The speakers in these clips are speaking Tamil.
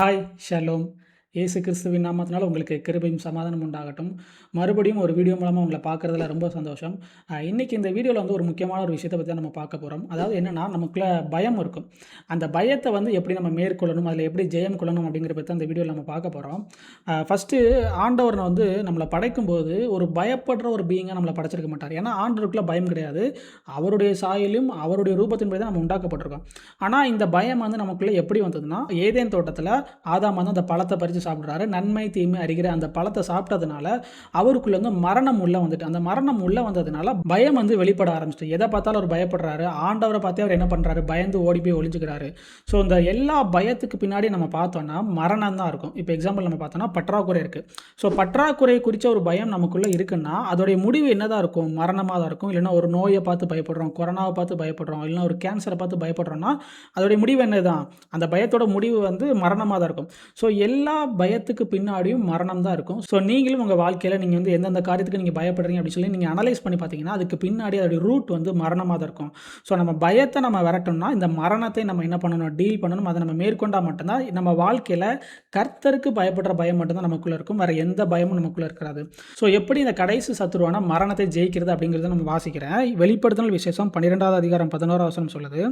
Hi shalom. இயேசு கிறிஸ்துவின் நாமத்தினால உங்களுக்கு கிருபையும் சமாதானம் உண்டாகட்டும். மறுபடியும் ஒரு வீடியோ மூலமா உங்கள பார்க்குறதுல ரொம்ப சந்தோஷம். இன்னைக்கு இந்த வீடியோல வந்து ஒரு முக்கியமான ஒரு விஷயத்த பத்தி தான் நம்ம பார்க்க போறோம். அதாவது என்னன்னா, நமக்குள்ள பயம் இருக்கும். அந்த பயத்த வந்து எப்படி நம்ம மேற்கொள்ளணும், அதில எப்படி ஜெயம் கொள்ளணும் அப்படிங்கிறத பத்தி தான் இந்த வீடியோல நம்ம பார்க்க போறோம். ஃபர்ஸ்ட்டு ஆண்டவர் வந்து நம்மள படைக்கும்போது ஒரு பயப்படுற ஒரு பீயிங்கா நம்மள படைச்சிருக்க மாட்டார். ஏன்னா ஆண்டவருக்குள்ள பயம் கிடையாது. அவருடைய சாயலும், அவருடைய ரூபத்தின்படி தான் நம்ம உண்டாக்கப்பட்டிருக்கோம். ஆனா இந்த பயம் வந்து நமக்குள்ள எப்படி வந்ததுன்னா, ஏதேன் தோட்டத்தில ஆதாம் வந்து அந்த பழத்த பறிச்சு சாப்பிடுறாரு. நன்மை, தீமை அறிகிற அந்த பழத்த சாப்பிட்டதுனால, அவருக்குள்ள வந்து மரணம் உள்ள வந்துட்டு. அந்த மரணம் உள்ள வந்ததுனால, பயம் வந்து வெளிப்பட ஆரம்பிச்சுட்டு. எத பார்த்தாலும் அவர் பயப்படுறாரு. ஆண்டவர பார்த்தே அவர் என்ன பண்றாரு? பயந்து ஓடி போய் ஒளிஞ்சுக்கிறாரு. ஸோ, இந்த எல்லா பயத்துக்கு பின்னாடி நம்ம பார்த்தோம்னா, மரணம் தான் இருக்கும். இப்போ எக்ஸாம்பிள் நம்ம பார்த்தோம்னா, பற்றாக்குறை இருக்கு. ஸோ, பற்றாக்குறை குறிச்ச ஒரு பயம் நமக்குள்ள இருக்குன்னா, அதோடைய முடிவு என்னதான் இருக்கும்? மரணமா தான் இருக்கும். இல்லன்னா ஒரு நோய பார்த்து பயப்படுறோம். கொரோனாவ பார்த்து பயப்படுறோம். இல்லன்னா ஒரு கேன்சர பார்த்து பயப்படுறோம்னா, அதோடைய முடிவு என்னதான்? அந்த பயத்தோட முடிவு வந்து மரணமா தான் இருக்கும். ஸோ, எல்லா பயத்துக்கு பின்னாடியும் மரணம் தான் இருக்கும். ஸோ, நீங்களும் உங்க வாழ்க்கையில நீங்க வந்து எந்தெந்த காரியத்துக்கு நீங்க பயப்படுறீங்க அப்படின்னு சொல்லி நீங்க அனலைஸ் பண்ணி பார்த்தீங்கன்னா, அதுக்கு பின்னாடி அதோட ரூட் வந்து மரணமா தான் இருக்கும். ஸோ, நம்ம பயத்த நம்ம விரட்டணும்னா, இந்த மரணத்தை நம்ம என்ன பண்ணணும்? டீல் பண்ணணும். அத நம்ம மேற்கொண்டா மட்டும் தான் நம்ம வாழ்க்கையில கர்த்தருக்கு பயப்படுற பயம் மட்டும் தான் நமக்குள்ள இருக்கும். வேற எந்த பயமும் நமக்குள்ள இருக்காது. ஸோ, எப்படி இந்த கடைசி சத்துருவான மரணத்தை ஜெயிக்கிறது அப்படிங்கிறத நம்ம வாசிக்கிறேன். வெளிப்படுத்தின விசேஷம் 12வது அதிகாரம் 11வது வசனம் சொல்லுது.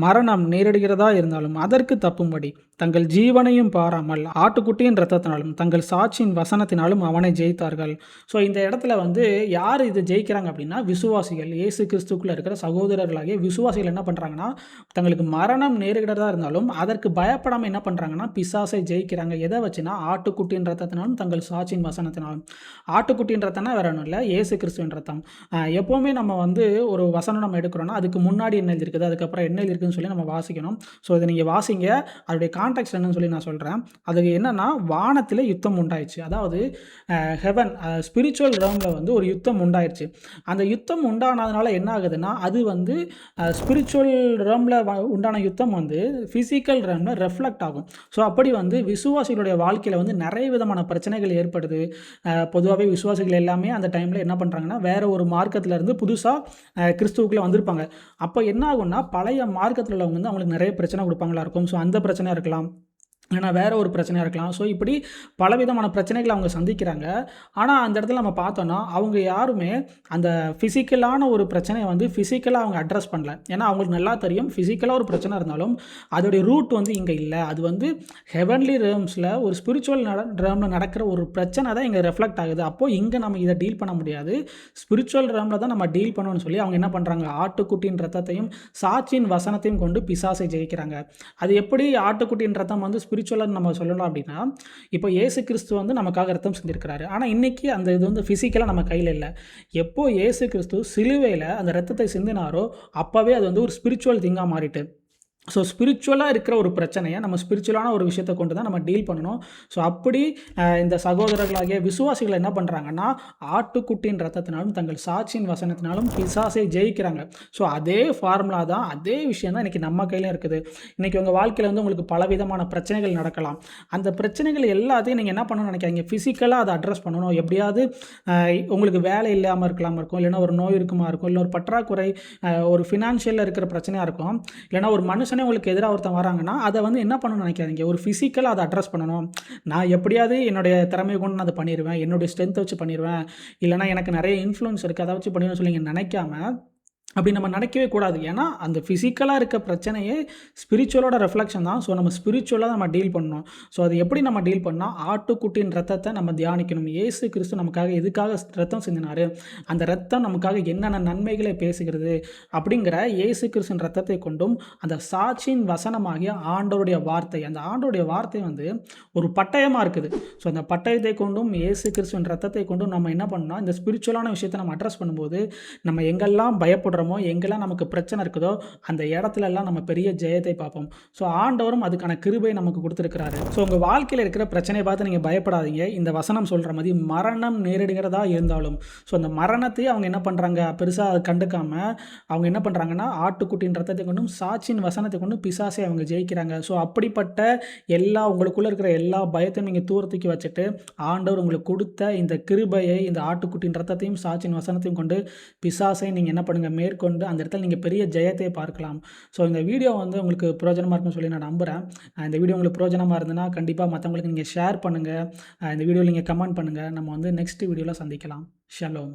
மரணம் நேரிடுகிறதா இருந்தாலும் அதற்கு தப்பும்படி தங்கள் ஜீவனையும் பாராமல் ஆட்டுக்குட்டியின் இரத்தத்தினாலும் தங்கள் சாட்சியின் வசனத்தினாலும் அவனை ஜெயித்தார்கள். ஸோ, இந்த இடத்துல வந்து யார் இது ஜெயிக்கிறாங்க அப்படின்னா, விசுவாசிகள். இயேசு கிறிஸ்துக்குள்ள இருக்கிற சகோதரர்களாகிய விசுவாசிகள் என்ன பண்றாங்கன்னா, தங்களுக்கு மரணம் நேரிடுகிறதா இருந்தாலும் அதற்கு பயப்படாம என்ன பண்றாங்கன்னா, பிசாசை ஜெயிக்கிறாங்க. எதை வச்சுன்னா, ஆட்டுக்குட்டியின் இரத்தத்தினாலும் தங்கள் சாட்சியின் வசனத்தினாலும். ஆட்டுக்குட்டியின் இரத்தம்னா வேற ஒண்ணும் இல்ல, இயேசு கிறிஸ்துவின் இரத்தம். எப்பவுமே நம்ம வந்து ஒரு வசனம் நம்ம எடுக்கிறோம்னா, அதுக்கு முன்னாடி என்ன எழுதியிருக்குது, அதுக்கப்புறம் என்ன எழுதியிருக்குன்னு சொல்லி நம்ம வாசிக்கணும். ஸோ, இத நீங்க வாசிங்க. அதோடைய கான்டெக்ஸ்ட் என்னன்னு சொல்லி நான் சொல்றேன். அது என்னன்னா, வானத்தில யுத்தம் உண்டாயிருச்சு. அதாவது ஹெவன் ஸ்பிரிச்சுவல் ரெல்ம்ல வந்து ஒரு யுத்தம் உண்டாயிருச்சு. அந்த யுத்தம் உண்டானதுனால என்ன ஆகுதுன்னா, அது வந்து ஸ்பிரிச்சுவல் ரெல்ம்ல உண்டான யுத்தம் வந்து பிசிக்கல் ரெல்ம்ல ரிஃப்ளெக்ட் ஆகும். ஸோ, அப்படி வந்து விசுவாசிகளுடைய வாழ்க்கையில வந்து நெறைய விதமான பிரச்சனைகள் ஏற்படுது. பொதுவாவே விசுவாசிகள் எல்லாமே அந்த டைம்ல என்ன பண்றாங்கன்னா, வேற ஒரு மார்க்கத்துல இருந்து புதுசா கிறிஸ்துவுக்குள்ள வந்திருப்பாங்க. அப்ப என்ன ஆகும்னா, பழைய மார்க்கத்துல உள்ளவங்க வந்து அவங்களுக்கு நெறைய பிரச்சனை குடுப்பாங்களா இருக்கும். ஸோ, அந்த பிரச்சனையா இருக்கலாம். இல்லன்னா வேற ஒரு பிரச்சனையா இருக்கலாம். ஸோ, இப்படி பலவிதமான பிரச்சனைகள அவங்க சந்திக்கிறாங்க. ஆனா, அந்த இடத்துல நம்ம பார்த்தோம்னா, அவங்க யாருமே அந்த பிசிக்கலான ஒரு பிரச்சனைய வந்து பிசிக்கலா அவங்க அட்ரஸ் பண்ணல. ஏன்னா, அவங்களுக்கு நல்லா தெரியும் பிசிக்கலா ஒரு பிரச்சனை இருந்தாலும், அதோடைய ரூட் வந்து இங்க இல்ல. அது வந்து ஹெவன்லி ரெல்ம்ஸ்ல ஒரு ஸ்பிரிச்சுவல் ரெல்ம்ல நடக்கிற ஒரு பிரச்சனை தான் இங்க ரிஃப்ளெக்ட் ஆகுது. அப்போ இங்க நம்ம இத டீல் பண்ண முடியாது. ஸ்பிரிச்சுவல் ரெல்ம்ல தான் நம்ம டீல் பண்ணணும்னு சொல்லி அவங்க என்ன பண்றாங்க, ஆட்டுக்குட்டியின் இரத்தத்தையும், சாட்சியின் வசனத்தையும் கொண்டு பிசாசை ஜெயிக்கிறாங்க. அது எப்படி ஆட்டுக்குட்டியின் இரத்தம் வந்து ஸ்பிரிச்சுவலா நம்ம சொல்லணும் அப்படின்னா, இப்போ இயேசு கிறிஸ்து வந்து நமக்காக இரத்தம் சிந்தியிருக்கிறாரு. ஆனா, இன்னைக்கு அந்த இது வந்து பிசிக்கலா நம்ம கையில இல்ல. எப்போ இயேசு கிறிஸ்து சிலுவையில அந்த இரத்தத்தை சிந்தினாரோ, அப்பவே அது வந்து ஒரு ஸ்பிரிச்சுவல் திங்கா மாறிட்டு. ஸோ, ஸ்பிரிச்சுவலா இருக்கிற ஒரு பிரச்சனைய நம்ம ஸ்பிரிச்சுவலான ஒரு விஷயத்த கொண்டு தான் நம்ம டீல் பண்ணணும். ஸோ, அப்படி இந்த சகோதரர்களாகிய விசுவாசிகள் என்ன பண்றாங்கன்னா, ஆட்டுக்குட்டியின் இரத்தத்தினாலும் தங்கள் சாட்சியின் வசனத்தினாலும் பிசாசை ஜெயிக்கிறாங்க. ஸோ, அதே ஃபார்முலா தான், அதே விஷயம் தான் இன்னைக்கு நம்ம கையிலயும் இருக்குது. இன்னைக்கு உங்க வாழ்க்கையில வந்து உங்களுக்கு பலவிதமான பிரச்சனைகள் நடக்கலாம். அந்த பிரச்சனைகள் எல்லாத்தையும் நீங்க என்ன பண்ணணும்னு நினைக்காதீங்க. பிசிக்கலா அத அட்ரஸ் பண்ணணும். எப்படியாவது அ உங்களுக்கு வேலை இல்லாம இருக்கலாமா இருக்கும். இல்லன்னா ஒரு நோய் இருக்குமா இருக்கும். இல்ல ஒரு பற்றாக்குறை, ஒரு ஃபினான்ஷியல்ல இருக்கிற பிரச்சனையா இருக்கும். இல்லன்னா ஒரு மனுஷனே உங்களுக்கு எதிரா ஒருத்தன் வராங்கன்னா, அத வந்து என்ன பண்ணணும்னு நினைக்காதீங்க. ஒரு பிசிக்கலா அத அட்ரஸ் பண்ணணும். நான் எப்படியாவது என்னுடைய திறமைய கொண்டு நான் அத பண்ணிருவேன். என்னுடைய ஸ்ட்ரென்த்த வச்சு பண்ணிருவேன். இல்லன்னா எனக்கு நெறைய இன்ஃப்ளூயன்ஸ் இருக்கு. அத வச்சு பண்ணிருவேன்னு சொல்லி நீங்க நினைக்காம, அப்படி நம்ம நினைக்கவே கூடாது. ஏன்னா, அந்த பிசிக்கலா இருக்க பிரச்சனையே ஸ்பிரிச்சுவலோட ரிஃப்ளெக்ஷன் தான். ஸோ, நம்ம ஸ்பிரிச்சுவலா நம்ம டீல் பண்ணணும். ஸோ, அது எப்படி நம்ம டீல் பண்ணா, ஆட்டுக்குட்டியின் இரத்தத்த நம்ம தியானிக்கணும். இயேசு கிறிஸ்து நமக்காக எதுக்காக இரத்தம் சிந்தினாரு? அந்த இரத்தம் நமக்காக என்னென்ன நன்மைகளை பேசுகிறது? அப்படிங்கிற இயேசு கிறிஸ்துவின் இரத்தத்தை கொண்டும், அந்த சாட்சியின் வசனமாகிய ஆண்டவருடைய வார்த்தை, அந்த ஆண்டவருடைய வார்த்தை வந்து ஒரு பட்டயமா இருக்குது. ஸோ, அந்த பட்டயத்தை கொண்டும், இயேசு கிறிஸ்துவின் இரத்தத்தை கொண்டும் நம்ம என்ன பண்ணணும்னா, இந்த ஸ்பிரிச்சுவலான விஷயத்த நம்ம அட்ரஸ் பண்ணும்போது, நம்ம எங்கெல்லாம் பயப்படுறோமோ, எங்கெல்லாம் நமக்கு பிரச்சனை இருக்குதோ, அந்த இடத்துலலாம் நம்ம பெரிய ஜெயத்தை பார்ப்போம். ஸோ, ஆண்டவரும் அதுக்கான கிருபை நமக்கு குடுத்திருக்கிறாரு. ஸோ, உங்க வாழ்க்கையில இருக்கிற பிரச்சனைய பார்த்து நீங்க பயப்படாதீங்க. இந்த வசனம் சொல்ற மாரி மரணம் நேரிடுகிறதா இருந்தாலும், ஸோ, அந்த மரணத்தையே அவங்க என்ன பண்றாங்க, பெருசா கண்டுக்காம, அவங்க என்ன பண்றாங்கன்னா, ஆட்டுக்குட்டியின் இரத்தத்தை கொண்டும், சாட்சியின் வசனத்தை கொண்டும் பிசாசை அவங்க ஜெயிக்கிறாங்க. ஸோ, அப்படிப்பட்ட எல்லா உங்களுக்குள்ள இருக்கிற எல்லா பயத்தையும் நீங்க தூரத்துக்கி வச்சுட்டு, ஆண்டவர் உங்களுக்கு குடுத்த இந்த கிருபையை, இந்த ஆட்டுக்குட்டியின் இரத்தத்தையும், சாட்சியின் வசனத்தையும் கொண்டு பிசாசை நீங்க என்ன பண்ணுங்க, மேற்கொண்டு அந்த இடத்துல நீங்க பெரிய ஜெயத்தை பார்க்கலாம். ஸோ இந்த வீடியோ வந்து உங்களுக்கு பிரயோஜனமா இருக்கும்னு சொல்லி நான் நம்புறேன். இந்த வீடியோ உங்களுக்கு பிரயோஜனமா இருந்ததுன்னா, கண்டிப்பா மத்தவங்களுக்கு நீங்க ஷேர் பண்ணுங்க. இந்த வீடியோல நீங்க கமெண்ட் பண்ணுங்க. நம்ம வந்து நெக்ஸ்ட் வீடியோல சந்திக்கலாம். ஷலோம்.